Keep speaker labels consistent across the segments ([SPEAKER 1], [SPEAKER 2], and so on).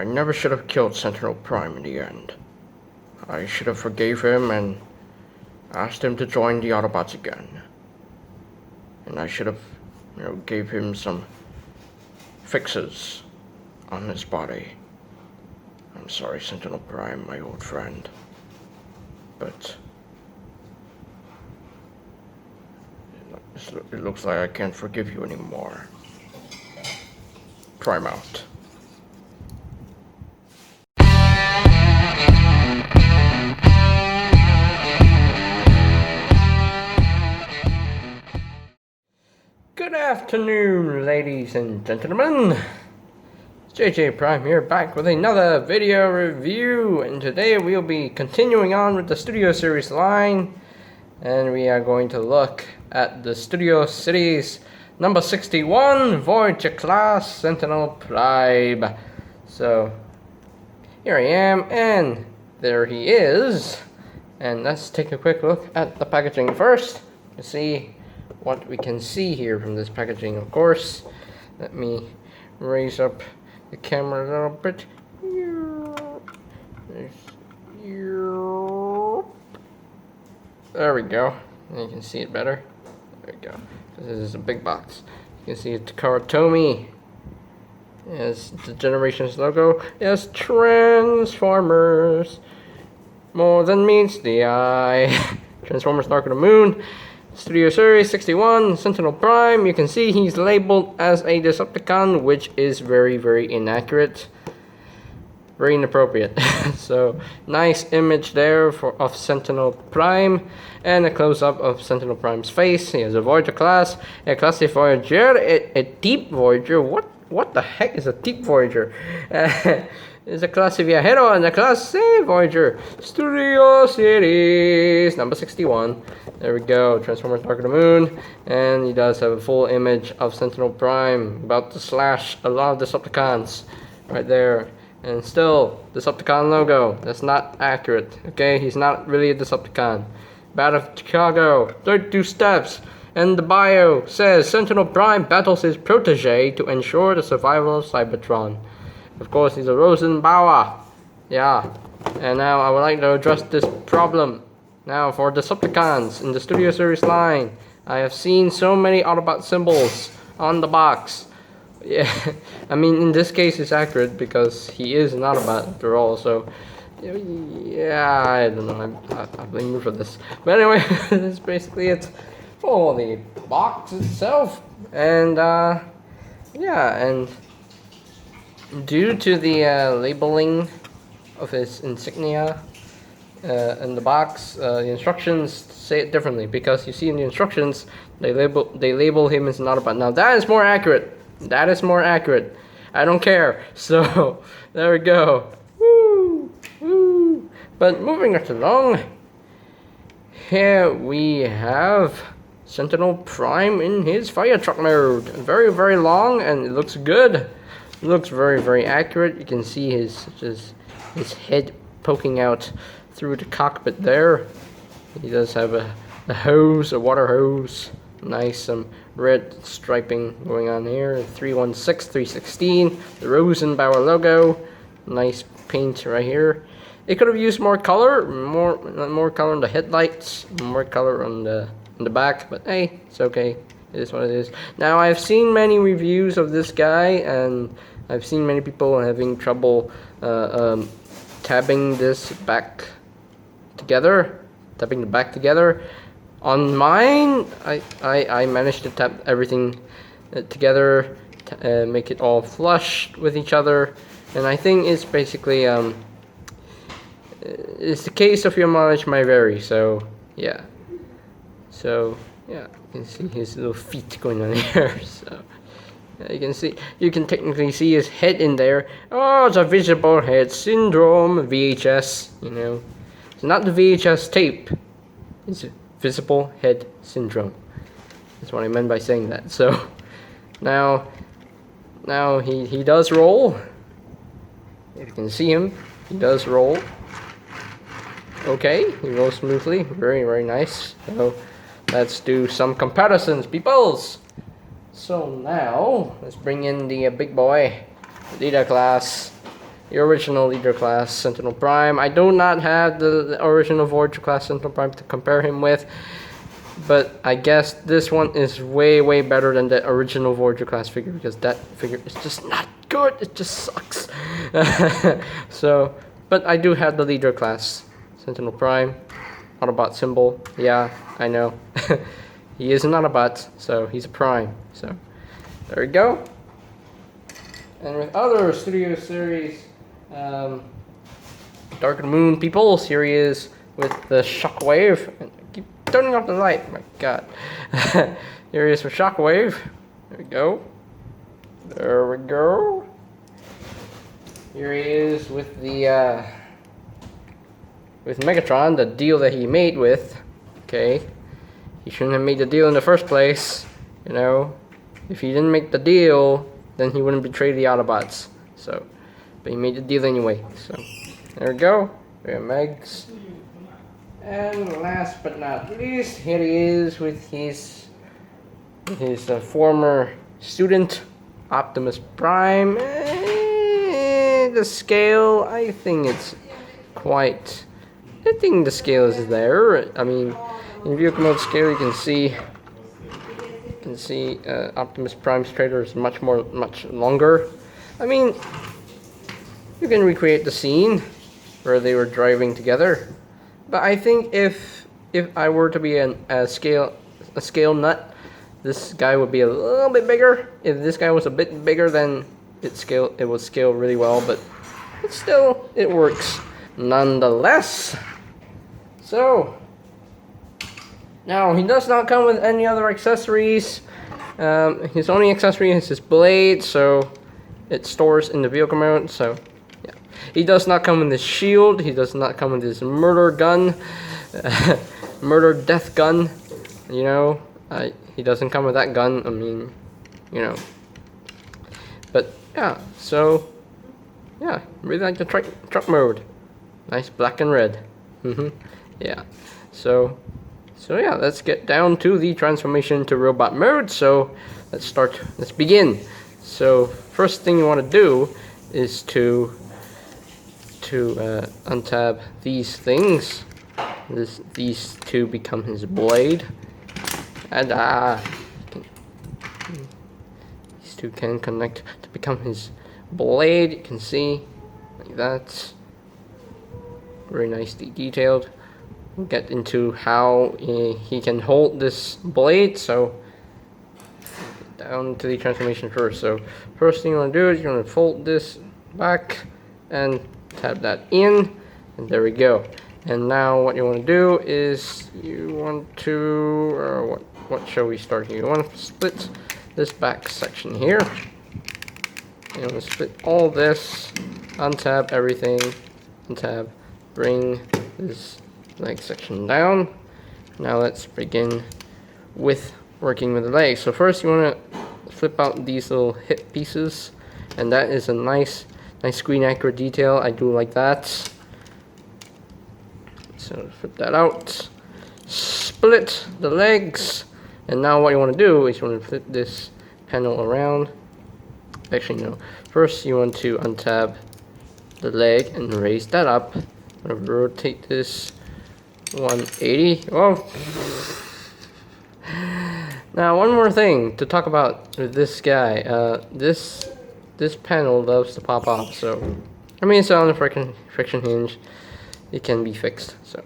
[SPEAKER 1] never should have killed Sentinel Prime in the end. I should have forgave him and asked him to join the Autobots again. And I should have, gave him some fixes on his body. I'm sorry, Sentinel Prime, my old friend. But it looks like I can't forgive you anymore. Prime out. Good afternoon, ladies and gentlemen. It's JJ Prime here, back with another video review, and today we'll be continuing on with the Studio Series line, and we are going to look at the Studio Series number 61, Voyager class Sentinel Prime. So here I am, and there he is. And let's take a quick look at the packaging first to see what we can see here from this packaging. Of course, let me raise up the camera a little bit. There we go. You can see it better. There we go. This is a big box. You can see it's Karatomi. Yes, the Generations logo. Yes, Transformers. More than meets the eye. Transformers Dark of the Moon. Studio Series 61, Sentinel Prime. You can see he's labeled as a Decepticon, which is very, very inaccurate. Very inappropriate. So, nice image there of Sentinel Prime. And a close-up of Sentinel Prime's face. He has a Voyager class, a classic Voyager, a deep Voyager. What the heck is a deep Voyager? It's a class Viajero and a class C Voyager. Studio Series number 61. There we go. Transformers Dark of the Moon. And he does have a full image of Sentinel Prime about to slash a lot of Decepticons right there. And still, Decepticon logo. That's not accurate. Okay, he's not really a Decepticon. Battle of Chicago, 32 steps. And the bio says Sentinel Prime battles his protege to ensure the survival of Cybertron. Of course, he's a Rosenbauer. Yeah. And now I would like to address this problem. Now, for Decepticons in the Studio Series line, I have seen so many Autobot symbols on the box. Yeah, I mean, in this case, it's accurate because he is an Autobot after all. So, yeah, I don't know. I blame you for this. But anyway, that's basically it for the box itself. And yeah, and due to the labeling of his insignia in the box, the instructions say it differently, because you see in the instructions they label him as an Autobot. Now that is more accurate. That is more accurate. I don't care. So there we go. Woo, woo. But moving right along, here we have Sentinel Prime in his fire truck mode. Very, very long, and it looks good. It looks very, very accurate. You can see his head poking out through the cockpit there. He does have a hose, a water hose. Nice, some red striping going on here. 316, 316. The Rosenbauer logo. Nice paint right here. It could have used more color, more color on the headlights, more color on the back. But hey, it's okay. It is what it is. Now, I've seen many reviews of this guy, and I've seen many people having trouble tabbing this back together, tapping the back together. On mine, I managed to tap everything together, make it all flush with each other, and I think it's basically it's the case of your mileage may vary. So yeah, you can see his little feet going on here. So you can technically see his head in there. Oh, it's a visible head syndrome, VHS. It's not the VHS tape. It's visible head syndrome. That's what I meant by saying that. So now he does roll. If you can see him, he does roll. Okay, he rolls smoothly. Very, very nice. So let's do some comparisons, peoples. So now let's bring in the big boy, Leader class. the original Leader class Sentinel Prime. I do not have the original Voyager class Sentinel Prime to compare him with, but I guess this one is way better than the original Voyager class figure, because that figure is just not good. It just sucks. So, but I do have the Leader class Sentinel Prime. Autobot symbol. Yeah, I know. He is an Autobot, so he's a Prime. So, there we go. And with other Studio Series Dark of the Moon people, here he is with the Shockwave. And I keep turning off the light, my god. Here he is with Shockwave. There we go. There we go. Here he is with the with Megatron, the deal that he made with. Okay. He shouldn't have made the deal in the first place. You know. If he didn't make the deal, then he wouldn't betray the Autobots. So, but he made the deal anyway. So, there we go. We have Megs. And last but not least, here he is with his former student, Optimus Prime. The scale, I think it's quite. I think the scale is there. I mean, in vehicle mode scale, you can see. Optimus Prime's trailer is much longer. I mean, you can recreate the scene where they were driving together, but I think if I were to be a scale nut, this guy would be a little bit bigger. If this guy was a bit bigger, then it would scale really well, but still it works nonetheless. So. Now, he does not come with any other accessories. His only accessory is his blade, so it stores in the vehicle mode. So, yeah. He does not come with his shield. He does not come with his murder gun. Murder death gun. You know, he doesn't come with that gun. I mean, you know. But, yeah, so, yeah, really like the truck mode. Nice black and red. Yeah, so yeah, let's get down to the transformation to robot mode. So let's begin. So first thing you want to do is to untab these things. These two become his blade, and these two can connect to become his blade. You can see like that. Very nicely detailed. We'll get into how he can hold this blade. So down to the transformation first. So first thing you want to do is you want to fold this back and tap that in, and there we go. And now what you want to do is you want to what shall we start here? You want to split this back section here. You want to split all this, untab everything, untab, bring this leg section down. Now let's begin with working with the legs. So first you want to flip out these little hip pieces, and that is a nice screen accurate detail. I do like that. So flip that out, split the legs, and now what you want to do is you want to flip this panel around. Actually no, first you want to untab the leg and raise that up. I'm going to rotate this 180. Oh. Now one more thing to talk about with this guy. This panel loves to pop off. So I mean, it's on a friction hinge. It can be fixed. So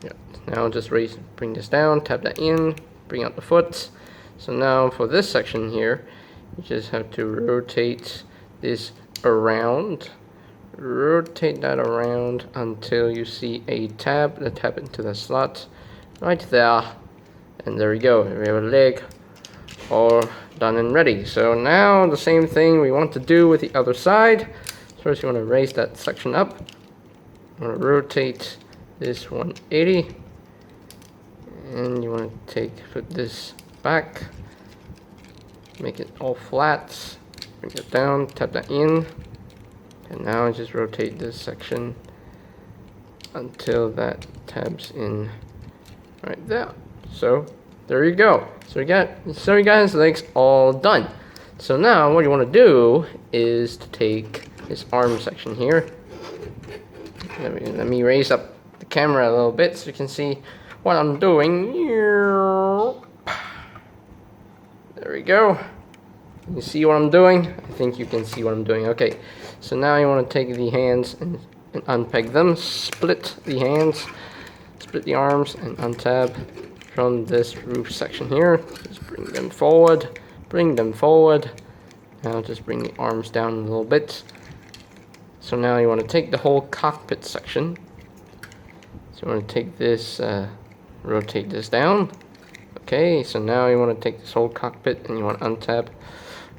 [SPEAKER 1] yeah. Now just bring this down, tap that in, bring out the foot. So now for this section here, you just have to rotate this around. Rotate that around until you see a tab. Tap into the slot right there, and there we go. We have a leg all done and ready. So now the same thing we want to do with the other side. First you want to raise that section up. You want to rotate this 180, and you want to put this back, make it all flat, bring it down, tap that in. And now just rotate this section until that tabs in right there. So there you go. So you guys' legs all done. So now what you want to do is to take his arm section here. Let me raise up the camera a little bit so you can see what I'm doing. There we go. You see what I'm doing? I think you can see what I'm doing. Okay, so now you want to take the hands and unpeg them, split the hands, split the arms, and untab from this roof section here. Just bring them forward, bring them forward. Now just bring the arms down a little bit. So now you want to take the whole cockpit section. So you want to take this, rotate this down. Okay, so now you want to take this whole cockpit and you want to untab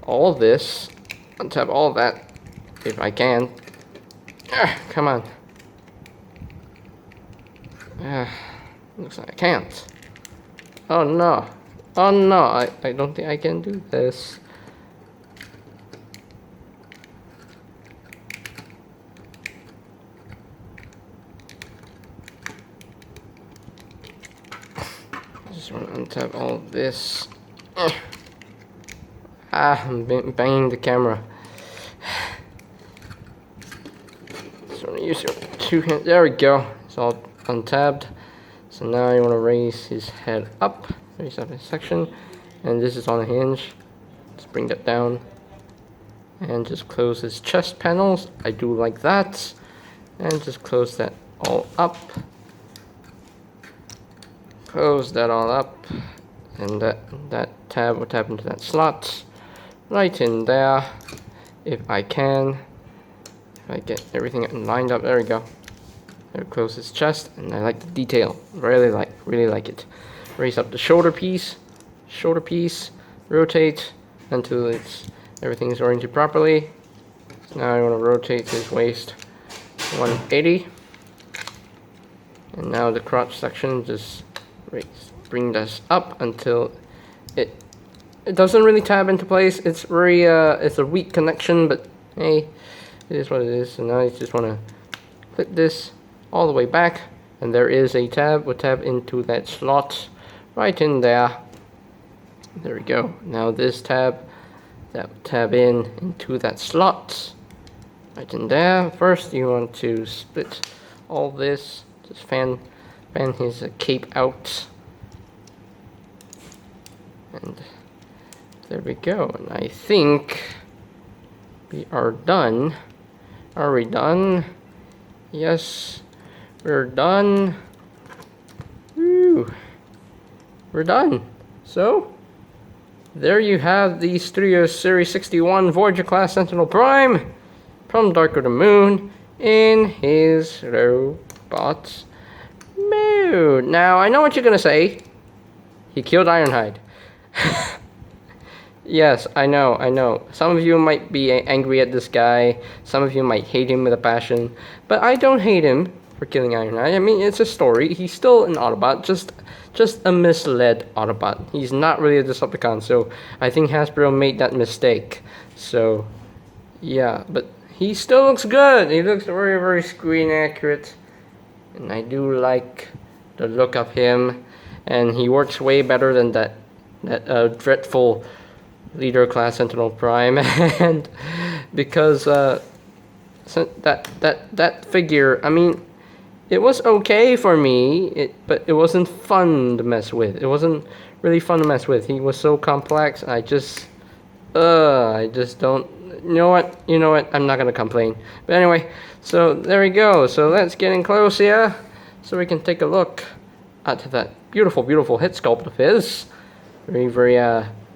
[SPEAKER 1] all of this, untab all of that, if I can. Come on. Looks like I can't. Oh no. Oh no, I don't think I can do this. Just want to untap all of this. I'm banging the camera. Just want to use your two hands. There we go. It's all untabbed. So now you want to raise his head up. Raise up his section. And this is on a hinge. Just bring that down. And just close his chest panels. I do like that. And just close that all up. Close that all up. And that tab will tap into that slot. Right in there. If I can. If I get everything lined up. There we go. There, close his chest. And I like the detail. Really like it. Raise up the shoulder piece. Rotate until everything is oriented properly. So now I want to rotate his waist 180. And now the crotch section, just bring this up until it doesn't really tab into place. It's very it's a weak connection, but hey, it is what it is. So now you just want to clip this all the way back, and there is a tab. We'll tab into that slot right in there. There we go. Now this tab, that will tab into that slot right in there. First you want to split all this, just fan his cape out, and there we go. And I think we are done. Are we done? Yes, we're done. Woo. We're done. So there you have the Studio Series 61 Voyager class Sentinel Prime from Dark of the Moon in his robot mode. Now, I know what you're gonna say. He killed Ironhide. Yes, I know. Some of you might be angry at this guy. Some of you might hate him with a passion. But I don't hate him for killing Ironhide. I mean, it's a story. He's still an Autobot, just a misled Autobot. He's not really a Decepticon, so I think Hasbro made that mistake. So, yeah, but he still looks good. He looks very, very screen accurate. And I do like the look of him. And he works way better than that dreadful Leader class Sentinel Prime. And because that figure, I mean, it was okay for me, but it wasn't fun to mess with. It wasn't really fun to mess with. He was so complex. I just don't. You know what? I'm not gonna complain. But anyway, so there we go. So let's get in close here, so we can take a look at that beautiful head sculpt of his.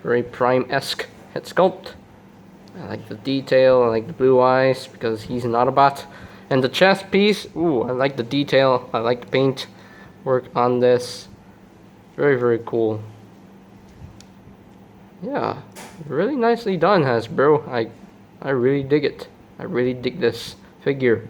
[SPEAKER 1] Very Prime-esque head sculpt. I like the detail. I like the blue eyes because he's an Autobot. And the chest piece, ooh, I like the detail. I like the paint work on this. Very cool. Yeah, really nicely done, Hasbro. I really dig it. I really dig this figure.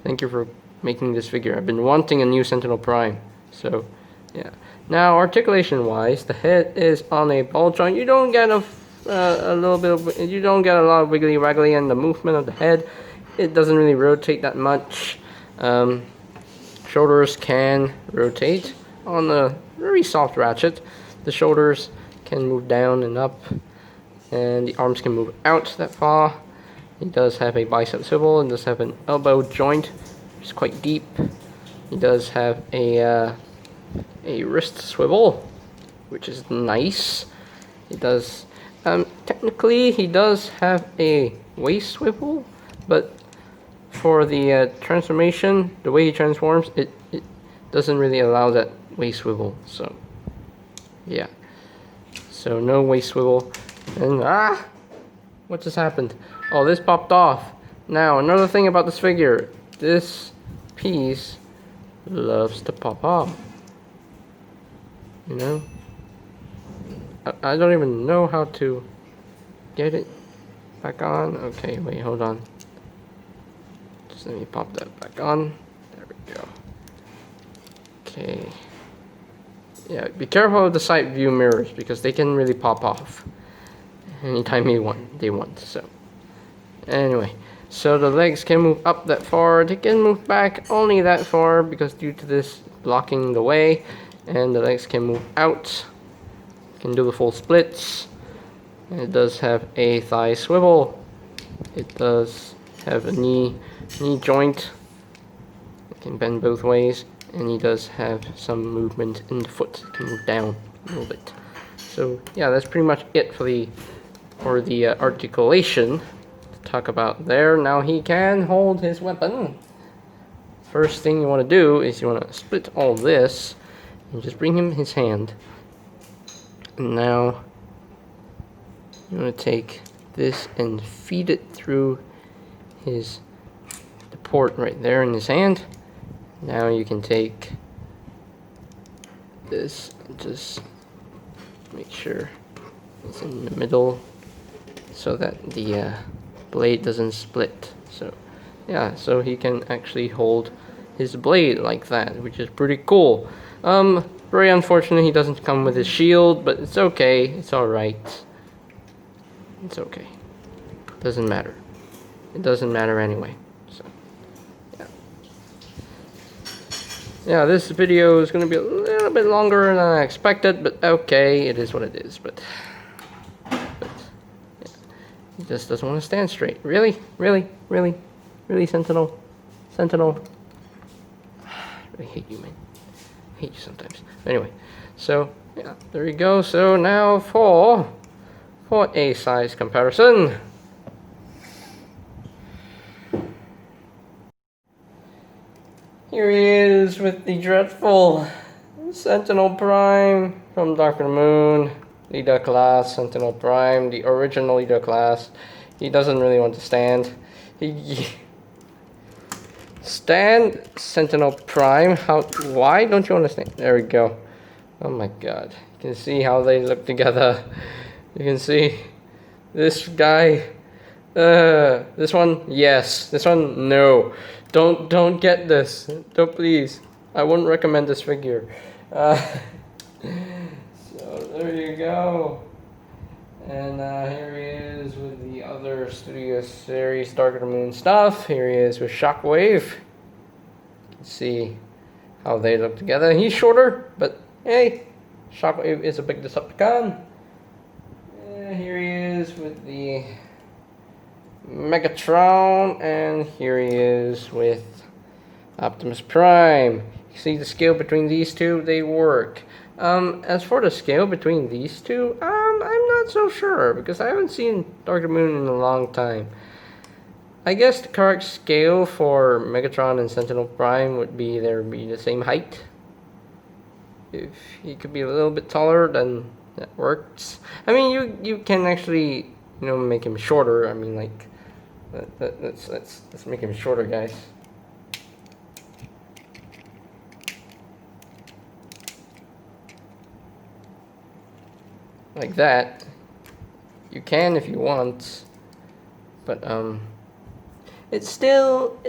[SPEAKER 1] Thank you for making this figure. I've been wanting a new Sentinel Prime. So, yeah. Now, articulation-wise, the head is on a ball joint. You don't get you don't get a lot of wiggly waggly in the movement of the head. It doesn't really rotate that much. Shoulders can rotate on a very soft ratchet. The shoulders can move down and up, and the arms can move out that far. He does have a bicep swivel and does have an elbow joint, which is quite deep. He does have a wrist swivel, which is nice. He does, technically he does have a waist swivel, but for the transformation, the way he transforms, it doesn't really allow that waist swivel. So, yeah. So no waist swivel. And what just happened? Oh, this popped off. Now, another thing about this figure. This piece loves to pop off. You know? I don't even know how to get it back on. Okay, wait, hold on. Just let me pop that back on. There we go. Okay. Yeah, be careful of the side view mirrors because they can really pop off anytime they want. So, anyway, so the legs can move up that far. They can move back only that far because due to this blocking the way, and the legs can move out. Can do the full splits. And it does have a thigh swivel. It does have a knee joint. It can bend both ways. And he does have some movement in the foot. It can move down a little bit. So yeah, that's pretty much it for the articulation to talk about there. Now he can hold his weapon. First thing you want to do is you want to split all this and just bring him his hand. And now you want to take this and feed it through the port right there in his hand. Now you can take this and just make sure it's in the middle so that the blade doesn't split. So yeah, so he can actually hold his blade like that, which is pretty cool. Very unfortunate he doesn't come with his shield, but it's okay. It's alright. It's okay. Doesn't matter. It doesn't matter anyway. So yeah, this video is going to be a little bit longer than I expected, but okay, it is what it is. But yeah, he just doesn't want to stand straight. Really, Sentinel. I really hate you, man. I hate you sometimes. Anyway, so yeah, there you go. So now for a size comparison. Here he is with the dreadful Sentinel Prime from Dark of the Moon, leader class, Sentinel Prime, the original leader class. He doesn't really want to stand. Stand, Sentinel Prime. Why don't you want to stand? There we go. Oh my god. You can see how they look together. You can see this guy. This one, yes. This one, no. Don't get this. Don't, please. I wouldn't recommend this figure. So there you go. And here he is with the other Studio Series Dark of the Moon stuff. Here he is with Shockwave. You can see how they look together. He's shorter, but hey, Shockwave is a big Decepticon. And here he is with the Megatron, and here he is with Optimus Prime. You see the scale between these two, they work. As for the scale between these two, I'm not so sure because I haven't seen Dark of the Moon in a long time. I guess the correct scale for Megatron and Sentinel Prime would be the same height. If he could be a little bit taller, then that works. I mean, you can actually, you know, make him shorter. I mean, like, let's make him shorter, guys. Like that. You can if you want, but it's still,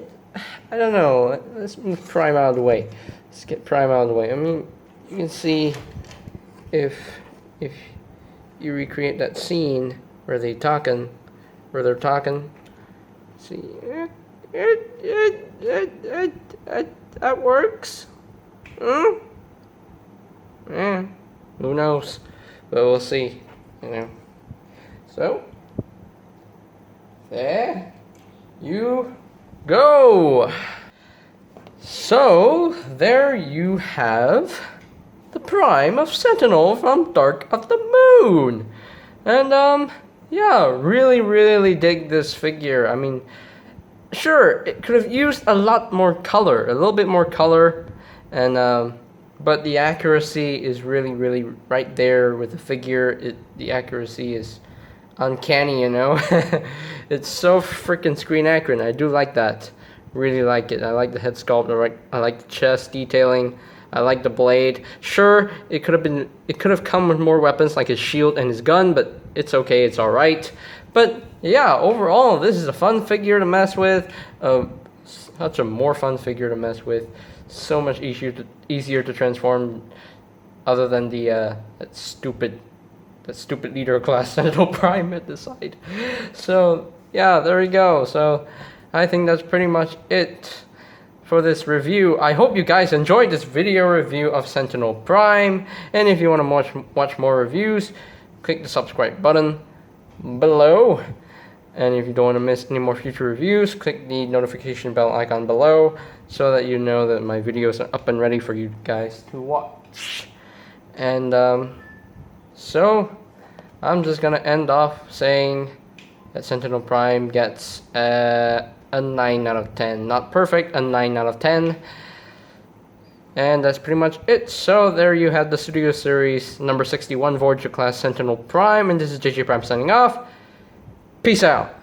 [SPEAKER 1] I don't know. Let's move Prime out of the way. Let's get Prime out of the way. I mean, you can see if you recreate that scene where they're talking. See, that works. Yeah, who knows? But we'll see, you know. So, there. you go. So there you have the Prime of Sentinel from Dark of the Moon. And yeah, really dig this figure. I mean, sure, it could have used a lot more color, a little bit more color, and but the accuracy is really right there with the figure. The accuracy is uncanny, you know. It's so freaking screen accurate. I do like that. Really like it. I like the head sculpt. I like the chest detailing. I like the blade. Sure, it could have come with more weapons like his shield and his gun, but it's okay. It's all right. But yeah, overall, this is a fun figure to mess with. Such a more fun figure to mess with. So much easier to transform, other than the that stupid leader class Sentinel Prime at the side. So yeah, there we go. So I think that's pretty much it for this review. I hope you guys enjoyed this video review of Sentinel Prime, and if you want to watch more reviews, click the subscribe button below, and if you don't want to miss any more future reviews, click the notification bell icon below so that you know that my videos are up and ready for you guys to watch. And so I'm just gonna end off saying that Sentinel Prime gets a 9 out of 10. Not perfect, a 9 out of 10. And that's pretty much it. So there you have the Studio Series number 61 Voyager class Sentinel Prime, and this is JJ Prime signing off. Peace out.